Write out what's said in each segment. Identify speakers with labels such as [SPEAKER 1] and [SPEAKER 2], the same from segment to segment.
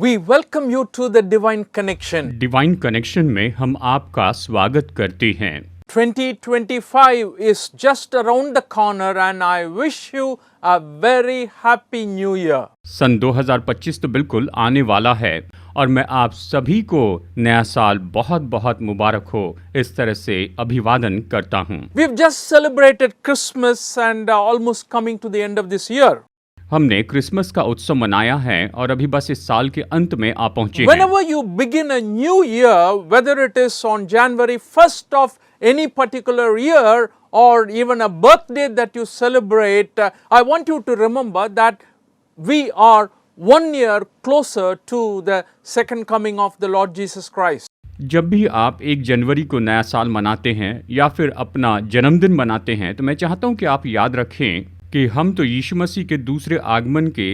[SPEAKER 1] We welcome you to the Divine Connection.
[SPEAKER 2] Divine connection में हम आपका स्वागत करते हैं।
[SPEAKER 1] 2025 is just around the corner and I wish you a very happy new year.
[SPEAKER 2] सन 2025 तो बिल्कुल आने वाला है और मैं आप सभी को नया साल बहुत बहुत मुबारक हो इस तरह से अभिवादन करता हूँ।
[SPEAKER 1] We've just celebrated Christmas and almost coming to the end of this year.
[SPEAKER 2] हमने क्रिसमस का उत्सव मनाया है और अभी बस इस साल के अंत में आ पहुंचे हैं।
[SPEAKER 1] Whenever you begin a new year, whether it is on January 1st of any particular year or even a birthday that you celebrate, I want you to remember that we are 1 year closer to the second coming of the Lord Jesus Christ.
[SPEAKER 2] जब भी आप 1 जनवरी को नया साल मनाते हैं या फिर अपना जन्मदिन मनाते हैं तो मैं चाहता हूं कि आप याद रखें कि हम तो यीशु मसीह के दूसरे आगमन के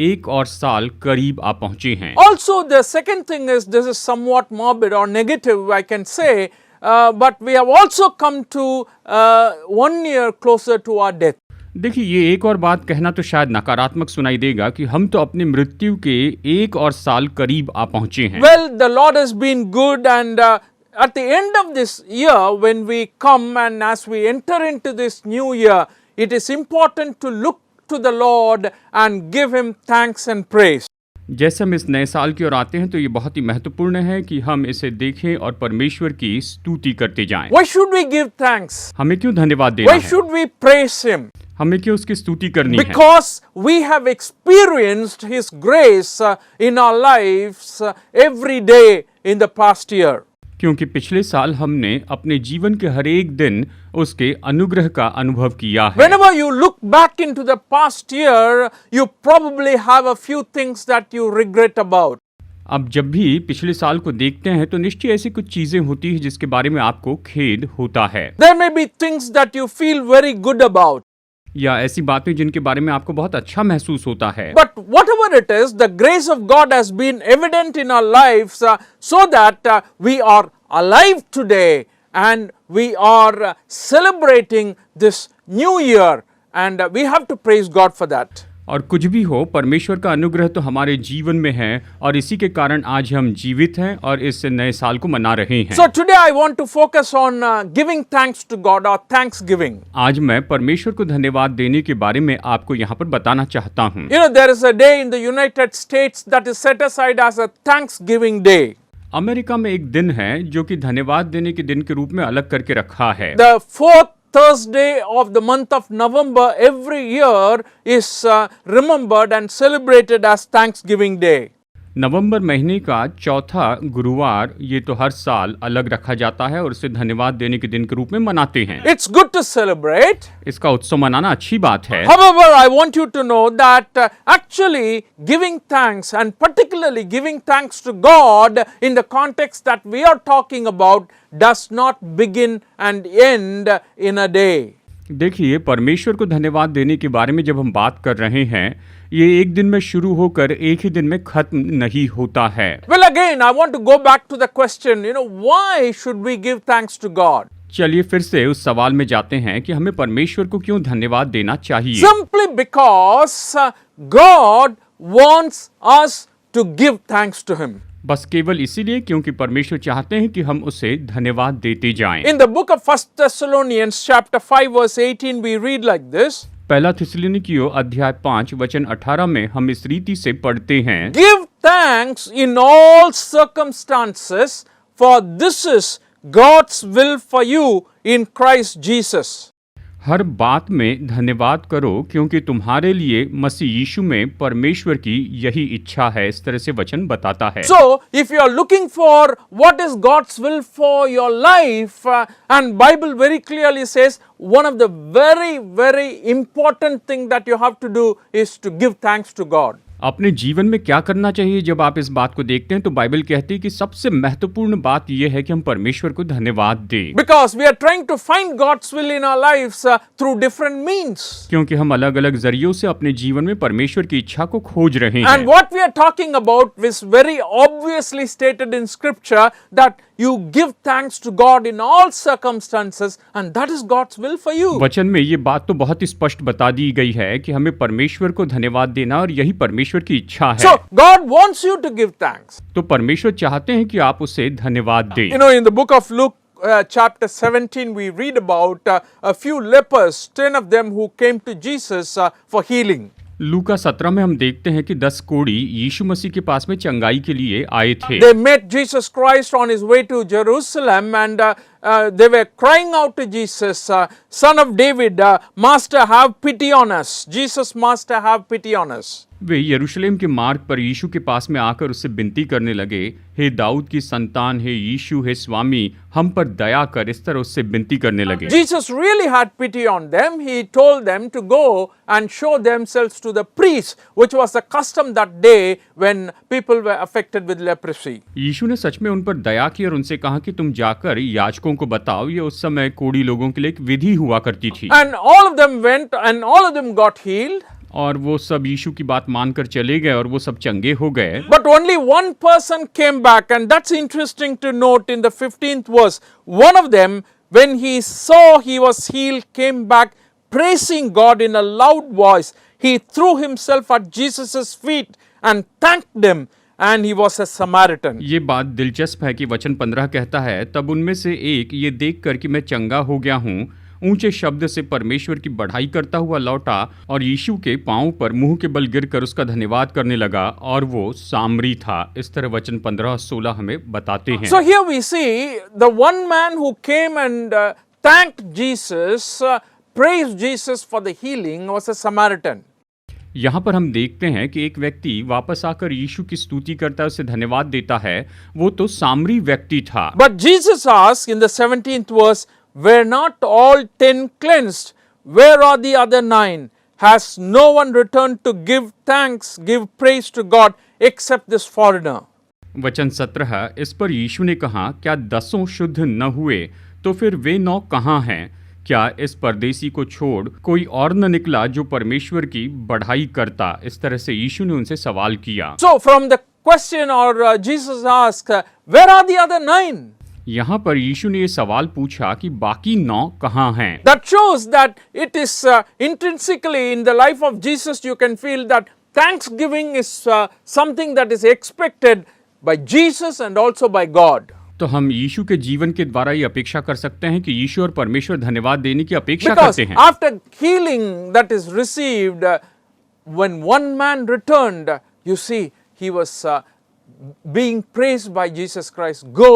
[SPEAKER 2] 1 और साल करीब आ पहुंचे हैं।
[SPEAKER 1] Also, the second thing is, this is somewhat morbid or negative, I can say, but we have also come to 1 year closer to our death.
[SPEAKER 2] देखिए, ये एक और बात कहना तो शायद नकारात्मक सुनाई देगा कि हम तो अपनी मृत्यु के 1 और साल करीब आ पहुंचे हैं।
[SPEAKER 1] Well, the Lord has been good, and at the end of this year, when we come and as we enter into this new year, it is important to look to the Lord and give Him thanks and praise.
[SPEAKER 2] जैसे हम इस नए साल की ओर आते हैं तो ये बहुत ही महत्वपूर्ण है कि हम इसे देखें और परमेश्वर की स्तुति करते जाएं।
[SPEAKER 1] Why should we give thanks?
[SPEAKER 2] हमें क्यों धन्यवाद देना
[SPEAKER 1] Why
[SPEAKER 2] है?
[SPEAKER 1] should we praise Him?
[SPEAKER 2] हमें क्यों उसकी स्तुति करनी है?
[SPEAKER 1] Because we have experienced His grace in our lives every day in the past year.
[SPEAKER 2] क्योंकि पिछले साल हमने अपने जीवन के हर एक दिन उसके अनुग्रह का अनुभव किया है।
[SPEAKER 1] Whenever you look back into the past year, you probably have a few things that you regret about.
[SPEAKER 2] अब जब भी पिछले साल को देखते हैं तो निश्चय ऐसी कुछ चीजें होती हैं जिसके बारे में आपको खेद होता है,
[SPEAKER 1] There may be things that you feel very good about.
[SPEAKER 2] या ऐसी बातें जिनके बारे में आपको बहुत अच्छा महसूस होता है।
[SPEAKER 1] But whatever it is, the grace of God has been evident in our lives so that we are alive today and we are celebrating this new year, and we have to praise God for that.
[SPEAKER 2] और कुछ भी हो, परमेश्वर का अनुग्रह तो हमारे जीवन में है और इसी के कारण आज हम जीवित हैं और इस नए साल को मना रहे हैं।
[SPEAKER 1] So today I want to focus on giving thanks to God or thanksgiving.
[SPEAKER 2] आज मैं परमेश्वर को धन्यवाद देने के बारे में आपको यहाँ पर बताना चाहता हूँ।
[SPEAKER 1] You know, there is a day in the United States that is set aside as a Thanksgiving Day.
[SPEAKER 2] America में एक दिन है जो कि धन्यवाद देने के दिन के रूप में अलग करके रखा है।
[SPEAKER 1] The fourth Thursday of the month of November every year is remembered and celebrated as Thanksgiving Day.
[SPEAKER 2] नवंबर महीने का चौथा गुरुवार ये तो हर साल अलग रखा जाता है और उसे धन्यवाद देने के दिन के रूप में मनाते हैं।
[SPEAKER 1] It's good to celebrate.
[SPEAKER 2] इसका उत्सव मनाना अच्छी बात है।
[SPEAKER 1] However, I want you to know that actually giving thanks, and particularly giving thanks to God in the context that we are talking about, does not begin and end in a day.
[SPEAKER 2] देखिए, परमेश्वर को धन्यवाद देने के बारे में जब हम बात कर रहे हैं, ये एक दिन में शुरू होकर एक ही दिन में खत्म नहीं होता है।
[SPEAKER 1] Well, again, I want to go back to the question, why should we give thanks to God?
[SPEAKER 2] चलिए फिर से उस सवाल में जाते हैं कि हमें परमेश्वर को क्यों धन्यवाद देना चाहिए।
[SPEAKER 1] Simply because God wants us to give thanks to Him.
[SPEAKER 2] बस केवल इसीलिए क्योंकि परमेश्वर चाहते हैं कि हम उसे धन्यवाद देते जाएं।
[SPEAKER 1] In the book of 1 Thessalonians chapter 5 verse 18 we read like this.
[SPEAKER 2] पहला थिस्सलुनीकियों अध्याय 5 वचन 18 में हम इस रीति से पढ़ते हैं,
[SPEAKER 1] Give thanks in all circumstances, for this is God's will for you in Christ Jesus.
[SPEAKER 2] हर बात में धन्यवाद करो क्योंकि तुम्हारे लिए मसीह यीशु में परमेश्वर की यही इच्छा है। इस तरह से वचन बताता है।
[SPEAKER 1] So, if you are looking for what is God's will for your life, and Bible very clearly says one of the very, very important thing that you have to do is to give thanks to God.
[SPEAKER 2] अपने जीवन में क्या करना चाहिए जब आप इस बात को देखते हैं तो बाइबल कहती है कि सबसे महत्वपूर्ण बात यह है कि हम परमेश्वर को धन्यवाद दें।
[SPEAKER 1] Because we are trying to find God's will in our lives through different means.
[SPEAKER 2] क्योंकि हम अलग अलग जरियों से अपने जीवन में परमेश्वर की इच्छा को खोज रहे हैं।
[SPEAKER 1] And what we are talking about is very obviously stated in scripture that you give thanks to God in all circumstances, and that is God's will for you.
[SPEAKER 2] वचन में ये बात तो बहुत ही स्पष्ट बता दी गई है कि हमें परमेश्वर को धन्यवाद देना और यही परमेश्वर परमेश्वर की इच्छा है।
[SPEAKER 1] So God wants you to give thanks.
[SPEAKER 2] तो परमेश्वर चाहते हैं कि आप उसे धन्यवाद दें।
[SPEAKER 1] You know, in the book of Luke, chapter 17, we read about a few lepers, 10 of them who came to Jesus for healing.
[SPEAKER 2] लूका 17 में हम देखते हैं कि 10 कोढ़ी यीशु मसीह के पास में चंगाई के लिए आए थे।
[SPEAKER 1] They met Jesus Christ on his way to Jerusalem, and they were crying out to Jesus, Son of David, Master, have pity on us. Jesus, Master, have pity on us.
[SPEAKER 2] वे यरूशलेम के मार्ग पर यीशु के पास में आकर उससे विनती करने लगे, हे दाऊद की संतान, हे यीशु, हे स्वामी, हम पर दया कर। इस तरह उससे विनती करने लगे।
[SPEAKER 1] Jesus really had pity on them. He told them to go and show themselves to the priests, which was the custom that day when people were affected with leprosy.
[SPEAKER 2] यीशु ने सच में उन पर दया की और उनसे कहा कि तुम जाकर याजकों को बताओ। ये उस समय कोढ़ी लोगों के लिए एक विधि हुआ करती थी।
[SPEAKER 1] And all of them went and all of them got healed.
[SPEAKER 2] और वो सब यीशु की बात मानकर चले गए और वो सब चंगे हो गए।
[SPEAKER 1] But only one person came back, and that's interesting to note in the 15th verse. One of them, when he saw he was healed, came back praising God in a loud voice. He threw himself at Jesus' feet and thanked him, and he was a Samaritan.
[SPEAKER 2] ये बात दिलचस्प है कि वचन 15 कहता है, तब उनमें से एक ये देखकर कि मैं चंगा हो गया हूँ, ऊंचे शब्द से परमेश्वर की बढ़ाई करता हुआ लौटा और यीशु के पांव पर मुंह के बल गिरकर उसका धन्यवाद करने लगा, और वो सामरी था। इस तरह वचन 15 और 16 हमें बताते हैं।
[SPEAKER 1] So here we see the one man who came and thanked Jesus, praised Jesus for the healing, was a Samaritan.
[SPEAKER 2] यहाँ पर हम देखते हैं कि एक व्यक्ति वापस आकर यीशु की स्तुति करता है, उसे धन्यवाद देता है। वो तो सामरी व्यक्ति था।
[SPEAKER 1] But Jesus asked in the 17th verse, were not all 10 cleansed? Where are the other 9? Has no one returned to give thanks, give praise to God except this foreigner?
[SPEAKER 2] वचन 17, इस पर यीशु ने कहा, क्या 10 शुद्ध न हुए? तो फिर वे 9 कहाँ हैं? क्या इस परदेसी को छोड़ कोई और न निकला जो परमेश्वर की बढ़ाई करता? इस तरह से यीशु ने उनसे सवाल किया।
[SPEAKER 1] So from the question, or Jesus asked, where are the other 9?
[SPEAKER 2] यहाँ पर यीशु ने ये सवाल पूछा कि बाकी 9 कहाँ हैं?
[SPEAKER 1] That shows that it is intrinsically in the life of Jesus. You can feel that thanksgiving is something that is expected by Jesus and also by God.
[SPEAKER 2] तो हम यीशु के जीवन के द्वारा ये अपेक्षा कर सकते हैं कि यीशु और परमेश्वर धन्यवाद देने की अपेक्षा
[SPEAKER 1] Because
[SPEAKER 2] करते हैं।
[SPEAKER 1] after healing that is received, when one man returned, you see, he was being praised by Jesus Christ. Go,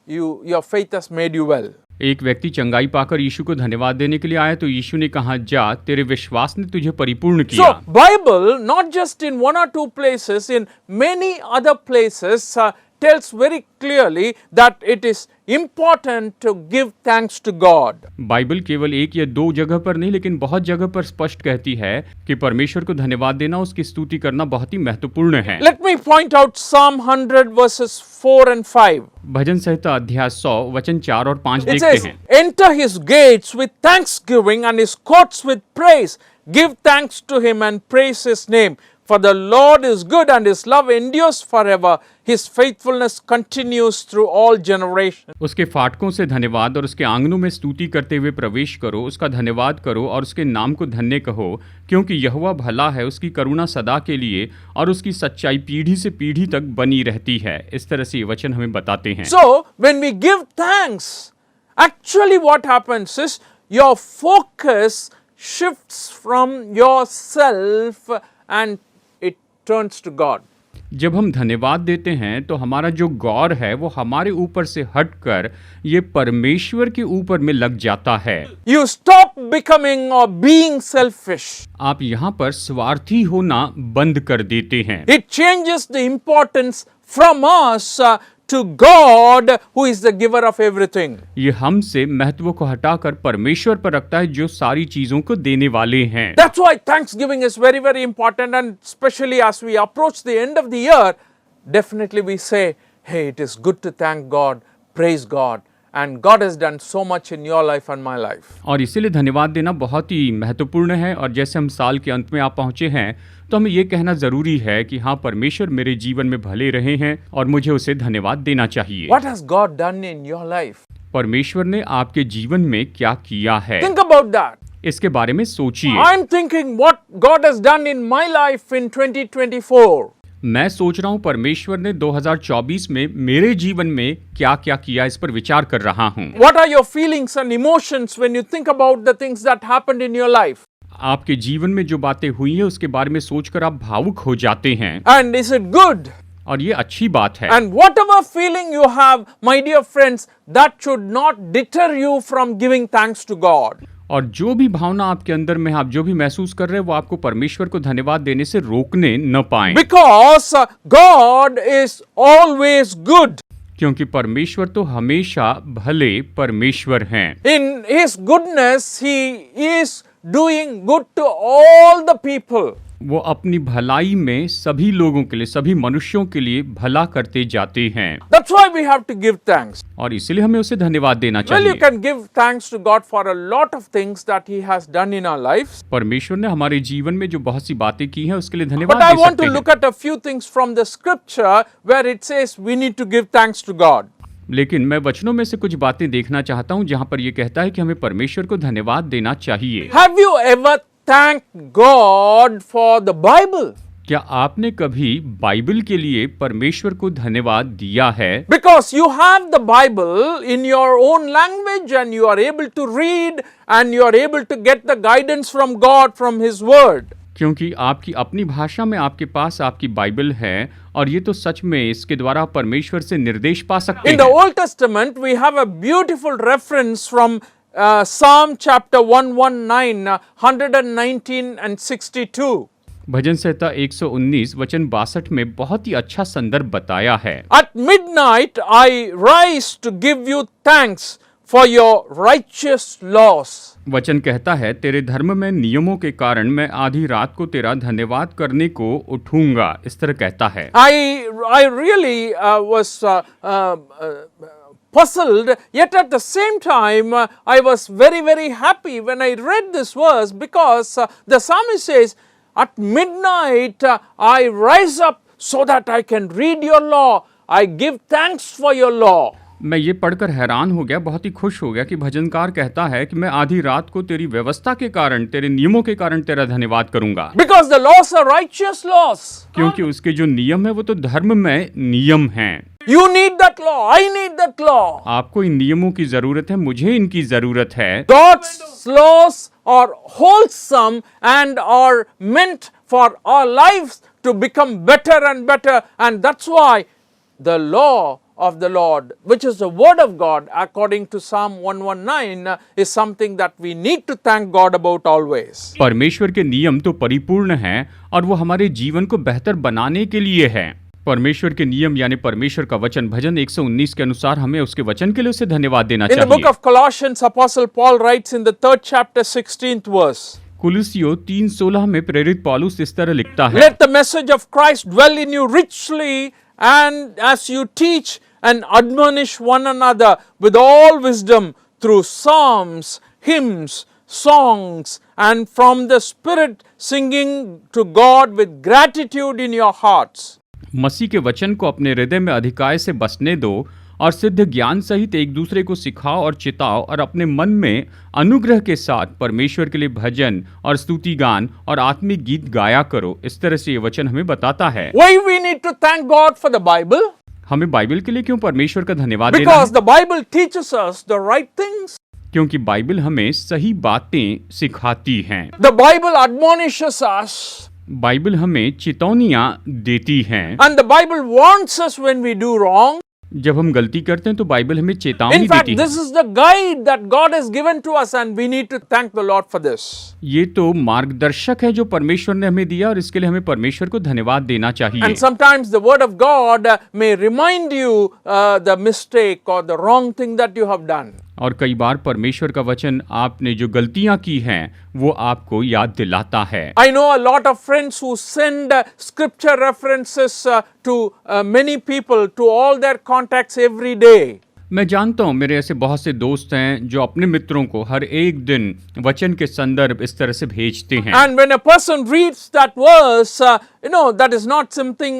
[SPEAKER 1] your faith has made you well.
[SPEAKER 2] एक व्यक्ति चंगाई पाकर यीशु को धन्यवाद देने के लिए आया तो यीशु ने कहा, जा, तेरे विश्वास ने तुझे परिपूर्ण किया।
[SPEAKER 1] So Bible, not just in one or two places, in many other places, tells very clearly that it is important to give thanks to God.
[SPEAKER 2] Bible केवल एक या 2 जगह पर नहीं, लेकिन बहुत जगह पर स्पष्ट कहती है कि परमेश्वर को धन्यवाद देना, उसकी स्तुति करना बहुत ही महत्वपूर्ण है।
[SPEAKER 1] Let me point out Psalm 100 verses 4 and 5.
[SPEAKER 2] भजन संहिता अध्याय 100 वचन 4 और 5
[SPEAKER 1] It
[SPEAKER 2] देखते
[SPEAKER 1] says,
[SPEAKER 2] हैं।
[SPEAKER 1] enter his gates with thanksgiving and his courts with praise. Give thanks to him and praise his name. For the Lord is good and his love endures forever. His faithfulness continues through all generations.
[SPEAKER 2] उसके फाटकों से धन्यवाद और उसके आंगनों में स्तुति करते हुए प्रवेश करो, उसका धन्यवाद करो और उसके नाम को धन्य कहो, क्योंकि यहोवा भला है, उसकी करुणा सदा के लिए और उसकी सच्चाई पीढ़ी से पीढ़ी तक बनी रहती है। इस तरह से ये वचन हमें बताते हैं।
[SPEAKER 1] So, when we give thanks, actually what happens is your focus shifts from yourself and it turns to God.
[SPEAKER 2] जब हम धन्यवाद देते हैं तो हमारा जो गौर है वो हमारे ऊपर से हटकर ये परमेश्वर के ऊपर में लग जाता है।
[SPEAKER 1] You stop becoming or being selfish.
[SPEAKER 2] आप यहाँ पर स्वार्थी होना बंद कर देते हैं।
[SPEAKER 1] It changes the importance from us to God, who is the giver of everything.
[SPEAKER 2] ये हमसे महत्व को हटाकर परमेश्वर पर रखता है जो सारी चीजों को देने वाले हैं।
[SPEAKER 1] That's why Thanksgiving is very, very important, and especially as we approach the end of the year, definitely we say, hey, it is good to thank God, praise God, and God has done so much in your life and my life.
[SPEAKER 2] और इसीलिए धन्यवाद देना बहुत ही महत्वपूर्ण है, और जैसे हम साल के अंत में आप पहुंचे हैं तो हमें ये कहना जरूरी है कि हाँ, परमेश्वर मेरे जीवन में भले रहे हैं और मुझे उसे धन्यवाद देना चाहिए।
[SPEAKER 1] What has God done in your life?
[SPEAKER 2] परमेश्वर ने आपके जीवन में क्या किया है?
[SPEAKER 1] Think about that.
[SPEAKER 2] इसके बारे में सोचिए।
[SPEAKER 1] I'm thinking what God has done in my life in 2024.
[SPEAKER 2] मैं सोच रहा हूँ परमेश्वर ने 2024 में मेरे जीवन में क्या क्या किया, इस पर विचार कर रहा हूँ।
[SPEAKER 1] What are your feelings and emotions when you think about the things that happened in your life?
[SPEAKER 2] आपके जीवन में जो बातें हुई हैं उसके बारे में सोचकर आप भावुक हो जाते हैं,
[SPEAKER 1] And is it good?
[SPEAKER 2] और ये अच्छी बात है।
[SPEAKER 1] And whatever feeling you have, my dear friends, that should not deter you from giving thanks to God.
[SPEAKER 2] और जो भी भावना आपके अंदर में है, आप जो भी महसूस कर रहे हैं, वो आपको परमेश्वर को धन्यवाद देने से रोकने न पाएं।
[SPEAKER 1] Because God is always good.
[SPEAKER 2] क्योंकि परमेश्वर तो हमेशा भले परमेश्वर हैं।
[SPEAKER 1] In His goodness, He is doing good to all the people.
[SPEAKER 2] वो अपनी भलाई में सभी लोगों के लिए, सभी मनुष्यों के लिए भला करते जाते हैं,
[SPEAKER 1] That's why we have to give thanks.
[SPEAKER 2] और इसलिए हमें उसे धन्यवाद देना
[SPEAKER 1] Well, you
[SPEAKER 2] चाहिए।
[SPEAKER 1] can give thanks to God for a lot of things that He has done in our lives.
[SPEAKER 2] परमेश्वर ने हमारे जीवन में जो बहुत सी बातें की हैं उसके लिए धन्यवाद
[SPEAKER 1] But I
[SPEAKER 2] दे
[SPEAKER 1] want
[SPEAKER 2] सकते
[SPEAKER 1] to
[SPEAKER 2] हैं।
[SPEAKER 1] look at a few things from the scripture where it says we need to give thanks to God.
[SPEAKER 2] लेकिन मैं वचनों में से कुछ बातें देखना चाहता हूं जहां पर यह कहता है कि हमें परमेश्वर को धन्यवाद देना चाहिए।
[SPEAKER 1] Have you ever thanked God for the Bible?
[SPEAKER 2] क्या आपने कभी बाइबल के लिए परमेश्वर को धन्यवाद दिया है?
[SPEAKER 1] Because you have the Bible in your own language and you are able to read and you are able to get the guidance from God from His Word.
[SPEAKER 2] क्योंकि आपकी अपनी भाषा में आपके पास आपकी बाइबल है, और ये तो सच में इसके द्वारा आप परमेश्वर से निर्देश पा सकते
[SPEAKER 1] In the
[SPEAKER 2] हैं।
[SPEAKER 1] Old Testament, we have a beautiful reference from Psalm chapter 119, 119 and 62.
[SPEAKER 2] भजन संहिता 119 वचन 62 में बहुत ही अच्छा संदर्भ बताया है।
[SPEAKER 1] At midnight I rise to give you thanks for your righteous laws.
[SPEAKER 2] वचन कहता है, तेरे धर्म में नियमों के कारण मैं आधी रात को तेरा धन्यवाद करने को उठूंगा। इस तरह कहता है।
[SPEAKER 1] I really was puzzled, yet at the same time I was very, very happy when I read this verse, because the psalmist says, at midnight I rise up so that I can read your law. I give thanks for your law.
[SPEAKER 2] मैं ये पढ़कर हैरान हो गया, बहुत ही खुश हो गया कि भजनकार कहता है कि मैं आधी रात को तेरी व्यवस्था के कारण, तेरे नियमों के कारण तेरा धन्यवाद करूंगा।
[SPEAKER 1] Because the laws are righteous laws.
[SPEAKER 2] क्योंकि उसके जो नियम है वो तो धर्म में नियम हैं।
[SPEAKER 1] You need that law. I need that law.
[SPEAKER 2] आपको इन नियमों की जरूरत है, मुझे इनकी जरूरत है।
[SPEAKER 1] God's laws are wholesome and are meant for our lives to become better and better, and that's why the law of the Lord, which is the word of God according to Psalm 119, is something that we need to thank God about always.
[SPEAKER 2] परमेश्वर के नियम तो परिपूर्ण हैं और वो हमारे जीवन को बेहतर बनाने के लिए है। परमेश्वर के नियम यानी परमेश्वर का वचन भजन 119 के अनुसार हमें उसके वचन के लिए उसे धन्यवाद देना
[SPEAKER 1] In the book
[SPEAKER 2] चाहिए।
[SPEAKER 1] of Colossians, Apostle Paul writes in the 3rd chapter, 16th verse,
[SPEAKER 2] कुलुसियों 3:16 में प्रेरित पौलुस इस तरह लिखता है,
[SPEAKER 1] let the message of Christ dwell in you richly, and as you teach and admonish one another with all wisdom through psalms, hymns, songs, and from the Spirit singing to God with gratitude in your hearts.
[SPEAKER 2] मसीह के वचन को अपने हृदय में अधिकाय से बसने दो और सिद्ध ज्ञान सहित एक दूसरे को सिखाओ और चिताओ, और अपने मन में अनुग्रह के साथ परमेश्वर के लिए भजन और स्तुति गान और आत्मिक गीत गाया करो। इस तरह से ये वचन हमें बताता है।
[SPEAKER 1] Why we need to thank God for the Bible?
[SPEAKER 2] हमें बाइबल के लिए क्यों परमेश्वर का धन्यवाद देना
[SPEAKER 1] Because
[SPEAKER 2] है?
[SPEAKER 1] the Bible teaches us the right things.
[SPEAKER 2] क्योंकि बाइबल हमें सही बातें सिखाती हैं।
[SPEAKER 1] The Bible admonishes us.
[SPEAKER 2] Bible हमें चेतावनियां देती हैं।
[SPEAKER 1] And the Bible warns us when we do wrong.
[SPEAKER 2] जब हम गलती करते हैं तो बाइबल हमें चेतावनी
[SPEAKER 1] In fact,
[SPEAKER 2] देती है।
[SPEAKER 1] this is the guide that God has given to us, and we need to thank the Lord for this.
[SPEAKER 2] ये तो मार्गदर्शक है जो परमेश्वर ने हमें दिया, और इसके लिए हमें परमेश्वर को धन्यवाद देना चाहिए।
[SPEAKER 1] And sometimes the word of God may remind you the mistake or the wrong thing that you have done.
[SPEAKER 2] और कई बार परमेश्वर का वचन आपने जो गलतियां की हैं वो आपको याद दिलाता है।
[SPEAKER 1] I know a lot of friends who send scripture references to many people, to all their contacts every day.
[SPEAKER 2] मैं जानता हूँ मेरे ऐसे बहुत से दोस्त हैं जो अपने मित्रों को हर एक दिन वचन के संदर्भ इस तरह से भेजते हैं।
[SPEAKER 1] And when a person reads that verse, that is not something,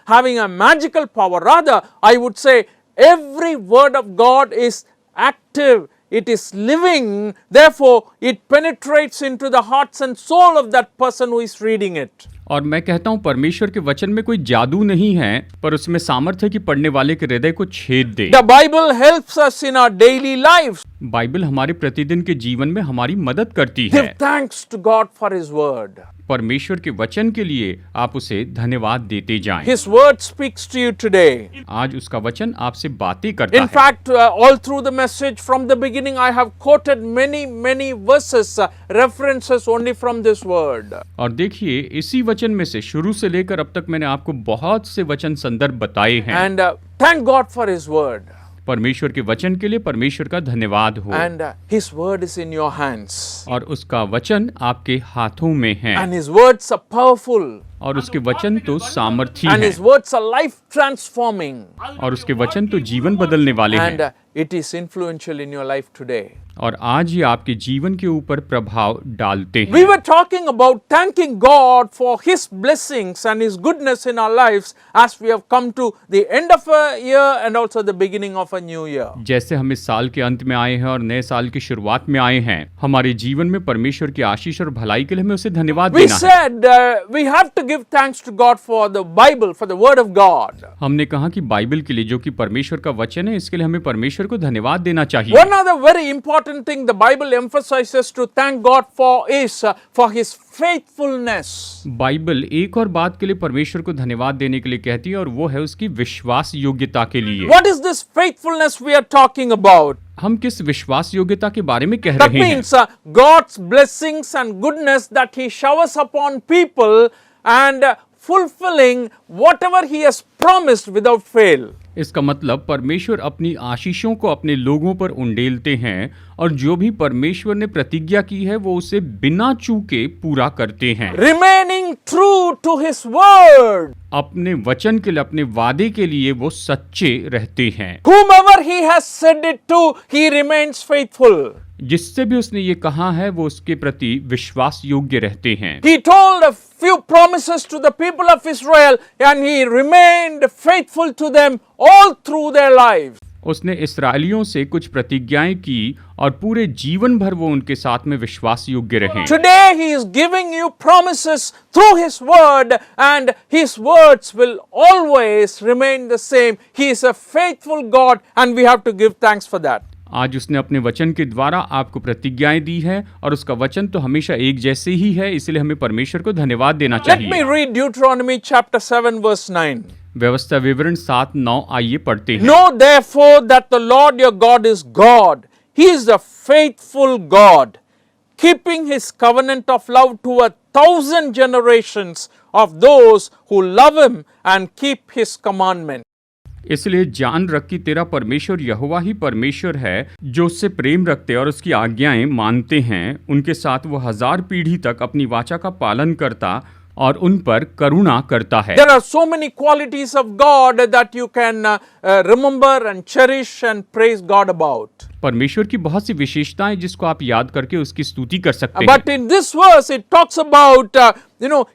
[SPEAKER 1] having a magical power. Rather, I would say every word of God is active it is living, therefore it penetrates into the hearts and soul of that person who is reading it.
[SPEAKER 2] और मैं कहता हूँ परमेश्वर के वचन में कोई जादू नहीं है, पर उसमें सामर्थ्य है कि पढ़ने वाले के हृदय को छेद दे।
[SPEAKER 1] The Bible helps us in our daily lives.
[SPEAKER 2] Bible हमारे प्रतिदिन के जीवन में हमारी मदद करती
[SPEAKER 1] Give
[SPEAKER 2] है।
[SPEAKER 1] thanks to God for His word.
[SPEAKER 2] परमेश्वर के वचन के लिए आप उसे धन्यवाद देते जाएं।
[SPEAKER 1] His word speaks to you today.
[SPEAKER 2] आज उसका वचन आपसे बातें करता
[SPEAKER 1] In
[SPEAKER 2] है।
[SPEAKER 1] fact, all through the message from the beginning, I have quoted many verses, references only from this word.
[SPEAKER 2] और देखिए इसी वचन में से शुरू से लेकर अब तक मैंने आपको बहुत से वचन संदर्भ बताए हैं।
[SPEAKER 1] And thank God for His word.
[SPEAKER 2] परमेश्वर के वचन के लिए परमेश्वर का धन्यवाद हो।
[SPEAKER 1] And His word is in your hands.
[SPEAKER 2] और उसका वचन आपके हाथों में है।
[SPEAKER 1] And His words are powerful.
[SPEAKER 2] और उसके वचन तो सामर्थी
[SPEAKER 1] And
[SPEAKER 2] हैं।
[SPEAKER 1] His words are life transforming.
[SPEAKER 2] और उसके वचन तो जीवन बदलने वाले
[SPEAKER 1] And
[SPEAKER 2] हैं।
[SPEAKER 1] it is influential in your life today.
[SPEAKER 2] और आज ये आपके जीवन के ऊपर प्रभाव डालते
[SPEAKER 1] We
[SPEAKER 2] हैं।
[SPEAKER 1] were talking about thanking God for His blessings and His goodness in our lives as we have come to the end of a year and also the beginning of a new year.
[SPEAKER 2] जैसे हम इस साल के अंत में आए हैं और नए साल की शुरुआत में आए हैं, हमारे जीवन में परमेश्वर की आशीष और भलाई के लिए हमें उसे धन्यवाद
[SPEAKER 1] We
[SPEAKER 2] देना है।
[SPEAKER 1] said we have to give thanks to God for the Bible, for the Word of God.
[SPEAKER 2] हमने कहा कि बाइबल के लिए जो कि परमेश्वर का वचन है, इसके लिए हमें परमेश्वर को धन्यवाद देना चाहिए।
[SPEAKER 1] One other very important thing the Bible emphasizes to thank God for is for His faithfulness.
[SPEAKER 2] Bible एक और बात के लिए परमेश्वर को धन्यवाद देने के लिए कहती है और वो है उसकी विश्वास योग्यता के लिए।
[SPEAKER 1] What is this faithfulness we are talking about?
[SPEAKER 2] हम किस विश्वास योग्यता के बारे में कह
[SPEAKER 1] That
[SPEAKER 2] रहे हैं?
[SPEAKER 1] means God's blessings and goodness that He showers upon people and fulfilling whatever He has promised without fail.
[SPEAKER 2] इसका मतलब परमेश्वर अपनी आशीषों को अपने लोगों पर उंडेलते हैं और जो भी परमेश्वर ने प्रतिज्ञा की है वो उसे बिना चूके पूरा करते हैं।
[SPEAKER 1] Remaining true to His word.
[SPEAKER 2] अपने वचन के लिए, अपने वादे के लिए वो सच्चे रहते हैं।
[SPEAKER 1] Whomever He has said it to, He remains faithful.
[SPEAKER 2] जिससे भी उसने ये कहा है वो उसके प्रति विश्वास योग्य रहते हैं।
[SPEAKER 1] He told a few promises to the people of Israel and He remained faithful to them all through their lives.
[SPEAKER 2] उसने इस्राएलियों से कुछ प्रतिज्ञाएं की और पूरे जीवन भर वो उनके साथ में विश्वास योग्य रहे।
[SPEAKER 1] Today He is giving you promises through His word and His words will always remain the same. He is a faithful God and we have to give thanks for that.
[SPEAKER 2] आज उसने अपने वचन के द्वारा आपको प्रतिज्ञाएं दी है और उसका वचन तो हमेशा एक जैसे ही है, इसलिए हमें परमेश्वर को धन्यवाद देना
[SPEAKER 1] Let me
[SPEAKER 2] चाहिए।
[SPEAKER 1] read Deuteronomy chapter 7 verse 9.
[SPEAKER 2] व्यवस्था विवरण 7:9 आइए पढ़ते हैं।
[SPEAKER 1] Know therefore that the Lord your God is God. He is a faithful God, keeping His covenant of love to 1,000 generations of those who love Him and keep His commandments.
[SPEAKER 2] इसलिए जान रख कि तेरा परमेश्वर यहोवा ही परमेश्वर है, जो उससे प्रेम रखते और उसकी आज्ञाएं मानते हैं। उनके साथ वो 1000 पीढ़ी तक अपनी वाचा का पालन करता और उन पर करुणा करता है।
[SPEAKER 1] There are so many qualities of God that you can remember and cherish and praise God about.
[SPEAKER 2] परमेश्वर की बहुत सी विशेषताएं जिसको आप याद करके उसकी स्तुति कर सकते हैं।
[SPEAKER 1] But in this verse it talks about,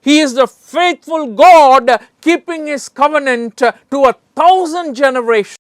[SPEAKER 1] He is the faithful God keeping His covenant to 1,000 generations.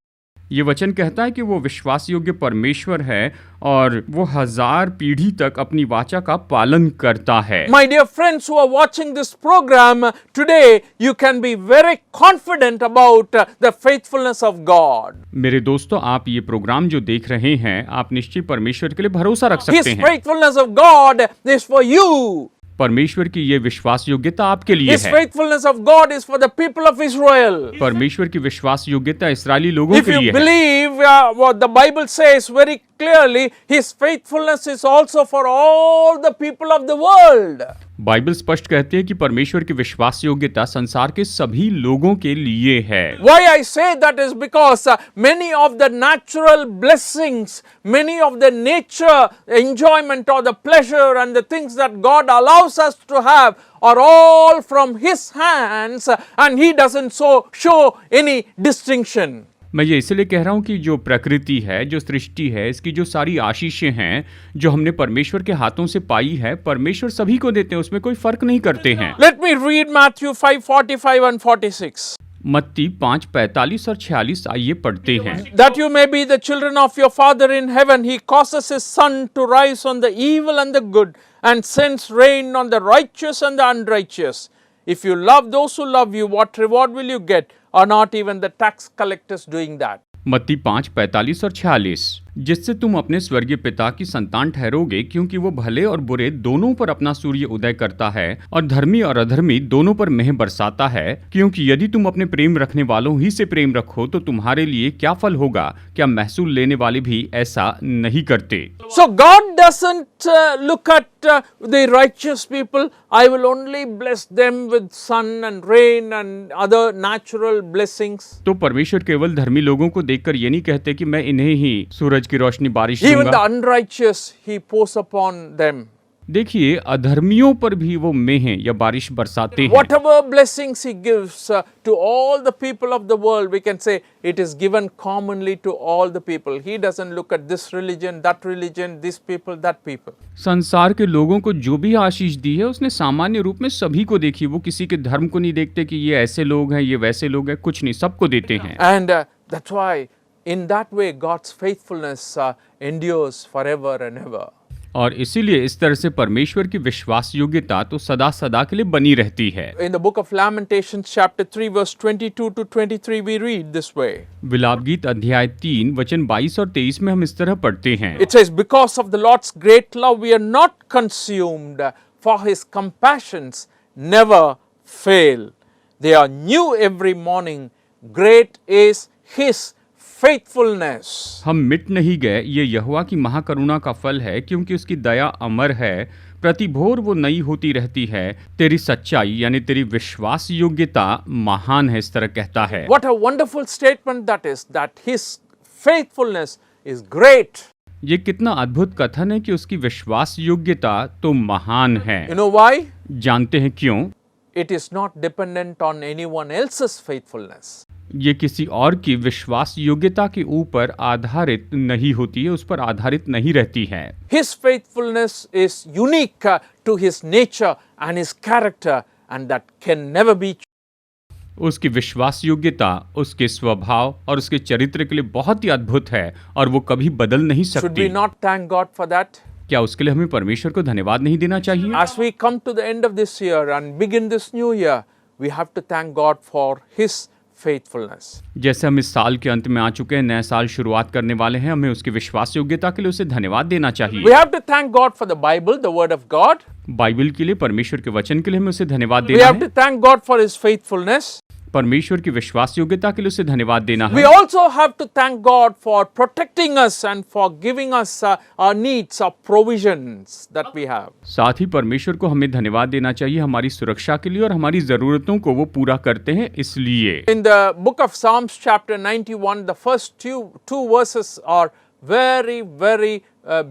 [SPEAKER 2] ये वचन कहता है कि वो विश्वास योग्य परमेश्वर है और वो 1000 पीढ़ी तक अपनी वाचा का पालन करता है।
[SPEAKER 1] My dear friends who are watching this program today, you can be very confident about the faithfulness of God.
[SPEAKER 2] मेरे दोस्तों, आप ये प्रोग्राम जो देख रहे हैं, आप निश्चय परमेश्वर के लिए भरोसा रख सकते
[SPEAKER 1] His
[SPEAKER 2] हैं।
[SPEAKER 1] faithfulness of God is for you.
[SPEAKER 2] परमेश्वर की ये विश्वास योग्यता आपके लिए
[SPEAKER 1] His
[SPEAKER 2] है।
[SPEAKER 1] faithfulness of God is for the people of Israel.
[SPEAKER 2] परमेश्वर की विश्वास योग्यता इस्राएली लोगों
[SPEAKER 1] If
[SPEAKER 2] के
[SPEAKER 1] you
[SPEAKER 2] लिए है।
[SPEAKER 1] believe what the Bible says very clearly, His faithfulness is also for all the people of the world.
[SPEAKER 2] Bible स्पष्ट कहती है कि परमेश्वर की विश्वास योग्यता संसार के सभी लोगों के लिए है।
[SPEAKER 1] Why I say that is because many of the natural blessings, many of the nature enjoyment or the pleasure and the things that God allows us to have are all from His hands and He doesn't show any distinction.
[SPEAKER 2] मैं ये इसलिए कह रहा हूँ कि जो प्रकृति है, जो सृष्टि है, इसकी जो सारी आशीषें हैं जो हमने परमेश्वर के हाथों से पाई है, परमेश्वर सभी को देते हैं, उसमें कोई फर्क नहीं करते हैं।
[SPEAKER 1] Let me read Matthew 5:45 and 46.
[SPEAKER 2] मत्ती 5:45 और 46 आइए पढ़ते हैं।
[SPEAKER 1] That you may be the children of your Father in heaven, He causes His sun to rise on the evil and the good, and sends rain on the righteous and the unrighteous. If you love those who love you, what reward will you get? Are not even the tax collectors doing that?
[SPEAKER 2] मत्ती 5:45 और 46, जिससे तुम अपने स्वर्गीय पिता की संतान ठहरोगे, क्योंकि वो भले और बुरे दोनों पर अपना सूर्य उदय करता है और धर्मी और अधर्मी दोनों पर मेह बरसाता है। क्योंकि यदि तुम अपने प्रेम रखने वालों ही से प्रेम रखो तो तुम्हारे लिए क्या फल होगा? क्या महसूल लेने वाले भी ऐसा नहीं करते?
[SPEAKER 1] So God doesn't look at the righteous people. I will only bless them with sun and rain and other natural blessings.
[SPEAKER 2] तो परमेश्वर केवल धर्मी लोगों को देखकर ये नहीं कहते कि मैं इन्हें ही सूरज की रोशनी बारिश
[SPEAKER 1] Even the
[SPEAKER 2] दूंगा।
[SPEAKER 1] unrighteous He pours upon them.
[SPEAKER 2] देखिए, अधर्मियों पर भी वो मेह या बारिश बरसाते हैं।
[SPEAKER 1] Whatever blessings He gives to all the people of the world, we can say it is given commonly to all the people. He doesn't look at this religion, this people, that people.
[SPEAKER 2] संसार के लोगों को जो भी आशीष दी है उसने सामान्य रूप में सभी को देखी। वो किसी के धर्म को नहीं देखते कि ये ऐसे लोग हैं, ये वैसे लोग हैं, कुछ नहीं, सबको देते हैं।
[SPEAKER 1] And that's why in that way God's faithfulness endures forever and ever.
[SPEAKER 2] और इसीलिए इस तरह से परमेश्वर की विश्वास योग्यता तो सदा सदा के लिए बनी रहती है।
[SPEAKER 1] In the book of Lamentations chapter 3 verse 22 to 23 we read this way.
[SPEAKER 2] विलाप गीत अध्याय 3 वचन 22 और 23 में हम इस तरह पढ़ते हैं।
[SPEAKER 1] It says, because of the Lord's great love we are not consumed, for His compassions never fail. They are new every morning. Great is His faithfulness.
[SPEAKER 2] हम मिट नहीं गए, ये यहोवा की महाकरुणा का फल है, क्योंकि उसकी दया अमर है, प्रति भोर वो नई होती रहती है। तेरी सच्चाई यानी तेरी विश्वास योग्यता महान है, इस तरह कहता है।
[SPEAKER 1] What a wonderful statement that is, that His faithfulness is great.
[SPEAKER 2] ये कितना अद्भुत कथन है कि उसकी विश्वास योग्यता तो महान है।
[SPEAKER 1] You know why?
[SPEAKER 2] जानते हैं क्यों?
[SPEAKER 1] It is not dependent on anyone else's faithfulness.
[SPEAKER 2] ये किसी और की विश्वास योग्यता के ऊपर आधारित नहीं होती है, उस पर आधारित नहीं रहती है।
[SPEAKER 1] His faithfulness is unique to His nature and His character, and that can never be.
[SPEAKER 2] उसकी विश्वास योग्यता उसके स्वभाव और उसके चरित्र के लिए बहुत ही अद्भुत है और वो कभी बदल नहीं
[SPEAKER 1] Should
[SPEAKER 2] सकती।
[SPEAKER 1] we not thank God for that?
[SPEAKER 2] क्या उसके लिए हमें परमेश्वर को धन्यवाद नहीं देना चाहिए?
[SPEAKER 1] As we come to the end of this year and begin this new year, we have to thank God for His faithfulness.
[SPEAKER 2] जैसे हम इस साल के अंत में आ चुके हैं, नया साल शुरुआत करने वाले हैं, हमें उसकी विश्वास योग्यता के लिए उसे धन्यवाद देना चाहिए।
[SPEAKER 1] We have to thank God for the Bible, the Word of God.
[SPEAKER 2] Bible के लिए, परमेश्वर के वचन के लिए हमें उसे धन्यवाद
[SPEAKER 1] We
[SPEAKER 2] देना
[SPEAKER 1] have to
[SPEAKER 2] है।
[SPEAKER 1] thank God for His faithfulness.
[SPEAKER 2] परमेश्वर की विश्वास योग्यता के लिए उसे धन्यवाद देना
[SPEAKER 1] We
[SPEAKER 2] है।
[SPEAKER 1] also have to thank God for protecting us and for giving us our needs, our provisions that we have.
[SPEAKER 2] साथ ही परमेश्वर को हमें धन्यवाद देना चाहिए हमारी सुरक्षा के लिए और हमारी जरूरतों को वो पूरा करते हैं, इसलिए।
[SPEAKER 1] In the book of Psalms chapter 91, the first two verses are very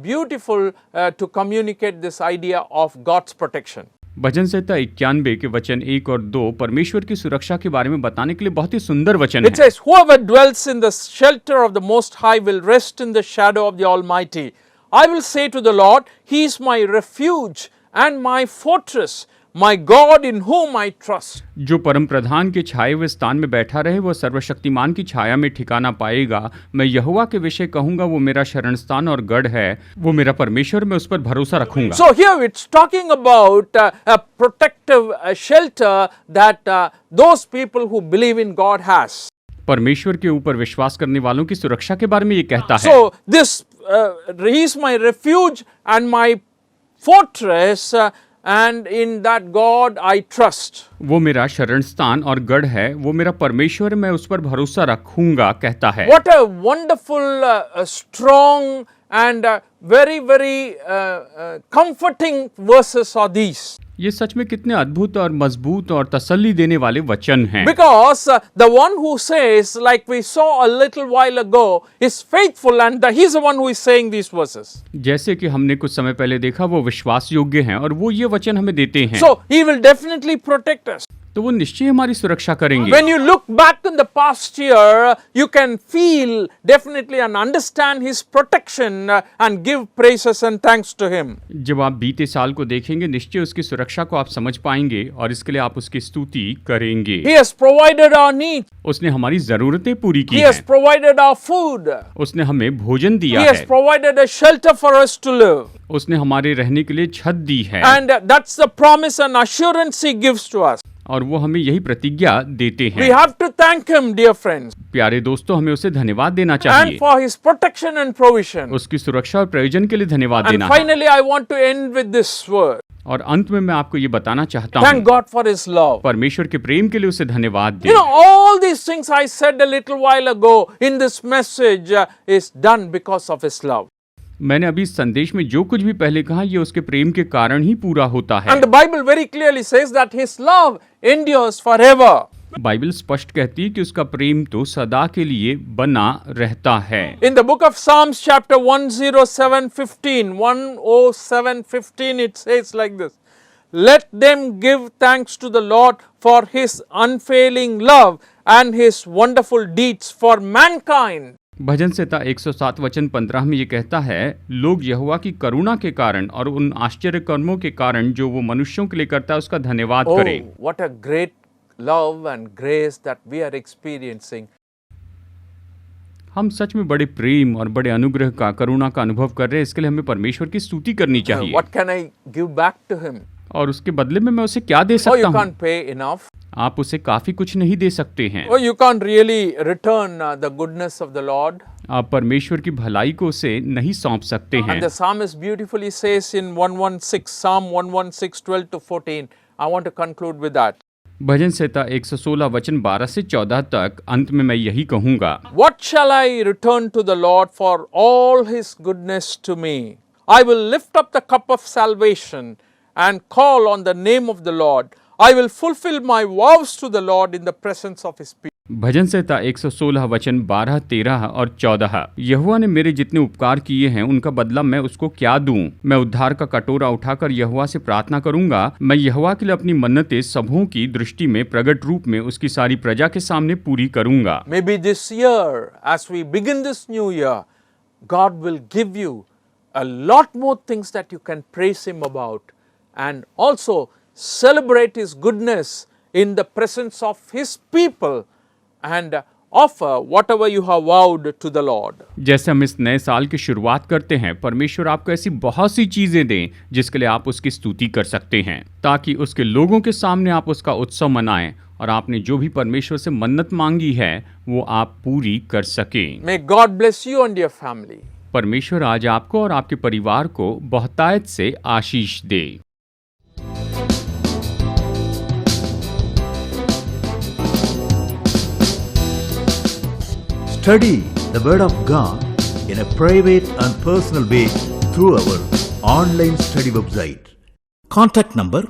[SPEAKER 1] beautiful to communicate this idea of God's protection.
[SPEAKER 2] भजन संहिता 91 के वचन 1 और 2 परमेश्वर की सुरक्षा के बारे में बताने के लिए बहुत ही सुंदर वचन
[SPEAKER 1] It
[SPEAKER 2] है।
[SPEAKER 1] says, whoever dwells in the shelter of the Most High will rest in the shadow of the Almighty. I will say to the Lord, He is my refuge and my fortress, my God in whom I trust.
[SPEAKER 2] जो परम प्रधान के छाए हुए स्थान में बैठा रहे, वो सर्वशक्तिमान की छाया में ठिकाना पाएगा। मैं यहोवा के विषय कहूंगा, वो मेरा शरण स्थान और गढ़ है, वो मेरा परमेश्वर, मैं उस पर भरोसा रखूंगा।
[SPEAKER 1] So here it's talking about a protective shelter that those people who believe in God has.
[SPEAKER 2] परमेश्वर के ऊपर विश्वास करने वालों की सुरक्षा के बारे में ये कहता है।
[SPEAKER 1] So this He is my refuge and my fortress, and in that God I trust.
[SPEAKER 2] वो मेरा शरण स्थान और गढ़ है, वो मेरा परमेश्वर, मैं उस पर भरोसा रखूंगा, कहता है।
[SPEAKER 1] What a wonderful, strong and very comforting verses are these.
[SPEAKER 2] ये सच में कितने अद्भुत और मजबूत और तसल्ली देने वाले वचन हैं।
[SPEAKER 1] Because the one who says, like we saw a little while ago, is faithful, and he's the one who is saying these verses.
[SPEAKER 2] जैसे कि हमने कुछ समय पहले देखा, वो विश्वास योग्य हैं और वो ये वचन हमें देते हैं।
[SPEAKER 1] So he will definitely protect us.
[SPEAKER 2] तो वो निश्चय हमारी सुरक्षा करेंगे।
[SPEAKER 1] When you look back in the past year, you can feel definitely and understand His protection and give praises and thanks to Him.
[SPEAKER 2] जब आप बीते साल को देखेंगे निश्चय उसकी सुरक्षा को आप समझ पाएंगे और इसके लिए आप उसकी स्तुति करेंगे।
[SPEAKER 1] He has provided our needs.
[SPEAKER 2] उसने हमारी जरूरतें पूरी की
[SPEAKER 1] He has
[SPEAKER 2] हैं।
[SPEAKER 1] provided our food.
[SPEAKER 2] उसने हमें भोजन दिया
[SPEAKER 1] He has
[SPEAKER 2] है।
[SPEAKER 1] provided a shelter for us to live.
[SPEAKER 2] उसने हमारे रहने के लिए छत दी है।
[SPEAKER 1] And that's the promise and assurance He gives to us.
[SPEAKER 2] और वो हमें यही प्रतिज्ञा देते
[SPEAKER 1] We
[SPEAKER 2] हैं।
[SPEAKER 1] have to thank Him, dear friends,
[SPEAKER 2] प्यारे दोस्तों, हमें उसे धन्यवाद देना
[SPEAKER 1] and
[SPEAKER 2] चाहिए।
[SPEAKER 1] for His protection and provision.
[SPEAKER 2] उसकी सुरक्षा और प्रयोजन के लिए धन्यवाद
[SPEAKER 1] And
[SPEAKER 2] देना है।
[SPEAKER 1] finally, I want to end with this word.
[SPEAKER 2] और अंत में मैं आपको ये बताना चाहता
[SPEAKER 1] Thank
[SPEAKER 2] हूँ,
[SPEAKER 1] God for His love.
[SPEAKER 2] परमेश्वर के प्रेम के लिए उसे धन्यवाद
[SPEAKER 1] You
[SPEAKER 2] दें।
[SPEAKER 1] know, all these things I said a little while ago in this message is done because of His love.
[SPEAKER 2] मैंने अभी इस संदेश में जो कुछ भी पहले कहा ये उसके प्रेम के कारण ही पूरा होता है।
[SPEAKER 1] And the Bible very clearly says that His love endures forever.
[SPEAKER 2] Bible स्पष्ट कहती है कि उसका प्रेम तो सदा के लिए बना रहता है।
[SPEAKER 1] In the book of Psalms chapter 107:15, 107:15 it says like this. Let them give thanks to the Lord for His unfailing love and His wonderful deeds for mankind.
[SPEAKER 2] भजन संहिता 107 वचन 15 में ये कहता है, लोग यहोवा की करुणा के कारण और उन आश्चर्य कर्मों के कारण जो वो मनुष्यों के लिए करता है उसका धन्यवाद
[SPEAKER 1] Oh,
[SPEAKER 2] करें।
[SPEAKER 1] what a great love and grace that we are experiencing.
[SPEAKER 2] हम सच में बड़े प्रेम और बड़े अनुग्रह का, करुणा का अनुभव कर रहे हैं। इसके लिए हमें परमेश्वर की स्तुति करनी चाहिए।
[SPEAKER 1] What can I give back to Him?
[SPEAKER 2] और उसके बदले में मैं उसे क्या दे
[SPEAKER 1] Oh,
[SPEAKER 2] सकता
[SPEAKER 1] you
[SPEAKER 2] हूँ?
[SPEAKER 1] can't pay enough.
[SPEAKER 2] आप उसे काफी कुछ नहीं दे सकते हैं।
[SPEAKER 1] Oh, you can't really return the goodness of the Lord.
[SPEAKER 2] आप परमेश्वर की भलाई को उसे नहीं सौंप सकते हैं।
[SPEAKER 1] And the psalmist beautifully says in 116, Psalm 116, 12 to 14. I want to conclude with that.
[SPEAKER 2] भजन संहिता 116 वचन 12 से 14 तक अंत में मैं यही कहूंगा,
[SPEAKER 1] What shall I return to the Lord for all His goodness to me? I will lift up the cup of salvation and call on the name of the Lord. I will fulfill my vows to the Lord in the presence of His people.
[SPEAKER 2] भजन संहिता 116 वचन 12, 13 और 14। यहोवा ने मेरे जितने उपकार किए हैं उनका बदला मैं उसको क्या दूं? मैं उद्धार का कटोरा उठाकर यहोवा से प्रार्थना करूंगा। मैं यहोवा के लिए अपनी मन्नतें सबों की दृष्टि में प्रगट रूप में उसकी सारी प्रजा के सामने पूरी करूंगा।
[SPEAKER 1] Maybe this year, as we begin this new year, God will give you a lot more things that you can praise Him about and also celebrate His goodness in the presence of His people and offer whatever you have vowed to the Lord.
[SPEAKER 2] जैसे हम इस नए साल की शुरुआत करते हैं, परमेश्वर आपको ऐसी बहुत सी चीजें दें जिसके लिए आप उसकी स्तुति कर सकते हैं, ताकि उसके लोगों के सामने आप उसका उत्सव मनाएं और आपने जो भी परमेश्वर से मन्नत मांगी है वो आप पूरी कर सकें।
[SPEAKER 1] May God bless you and your family.
[SPEAKER 2] परमेश्वर आज आपको और आपके परिवार को बहुतायत से आशीष दे।
[SPEAKER 3] Study the Word of God in a private and personal way through our online study website. Contact number